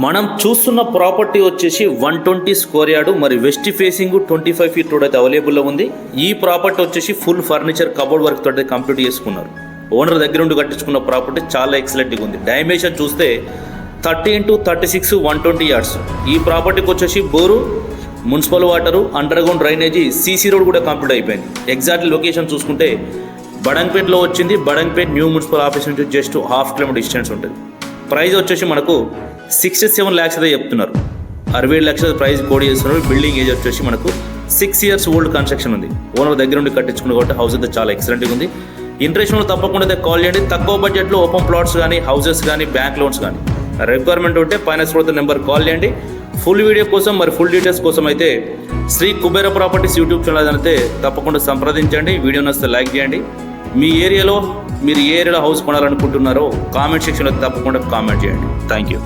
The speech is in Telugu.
మనం చూస్తున్న ప్రాపర్టీ వచ్చేసి 120 స్క్వేర్ యార్డు, మరి వెస్ట్ ఫేసింగ్ 25 ఫీట్ రోడ్ అయితే అవైలబుల్లో ఉంది. ఈ ప్రాపర్టీ వచ్చేసి ఫుల్ ఫర్నిచర్ కబోర్డ్ వర్క్ తోటి కంప్లీట్ చేసుకున్నారు. ఓనర్ దగ్గర నుండి కట్టించుకున్న ప్రాపర్టీ చాలా ఎక్సలెంట్గా ఉంది. డైమెన్షన్ చూస్తే 30x36 120 యార్డ్స్. ఈ ప్రాపర్టీకి వచ్చేసి bore, municipal water, under ground drainage, CC road కూడా కంప్లీట్ అయిపోయింది. ఎగ్జాక్ట్ లొకేషన్ చూసుకుంటే బడంగ్పేట్లో వచ్చింది. బడంగ్పేట్ న్యూ మున్సిపల్ ఆఫీస్ నుంచి జస్ట్ 1/2 కిలోమీటర్ డిస్టెన్స్ ఉంటుంది. ప్రైస్ వచ్చేసి మనకు 67 lakhs అయితే చెప్తున్నారు. 67 lakhs ప్రైస్ కోడ్ చేస్తున్నారు. బిల్డింగ్ ఏజ్ వచ్చేసి మనకు 6 years ఓల్డ్ కన్స్ట్రక్షన్ ఉంది. ఓనర్ దగ్గర నుండి కట్టించుకున్న కాబట్టి హౌస్ అయితే చాలా ఎక్సలెంట్గా ఉంది. ఇంట్రెస్ట్ ఉన్న తప్పకుండా అయితే కాల్ చేయండి. తక్కువ బడ్జెట్లో ఓపెన్ ప్లాట్స్ కానీ, హౌసెస్ కానీ, బ్యాంక్ లోన్స్ కానీ రిక్వైర్మెంట్ ఉంటే ఫైనాన్స్ కూడా నెంబర్ కాల్ చేయండి. ఫుల్ వీడియో కోసం మరి ఫుల్ డీటెయిల్స్ కోసం అయితే Shri Kubera properties YouTube channel అయితే తప్పకుండా సంప్రదించండి. వీడియో నచ్చితే లైక్ చేయండి. మీ ఏరియాలో మీరు ఏ ఏరియాలో హౌస్ కొనాలనుకుంటున్నారో కామెంట్ సెక్షన్లో తప్పకుండా కామెంట్ చేయండి. Thank you.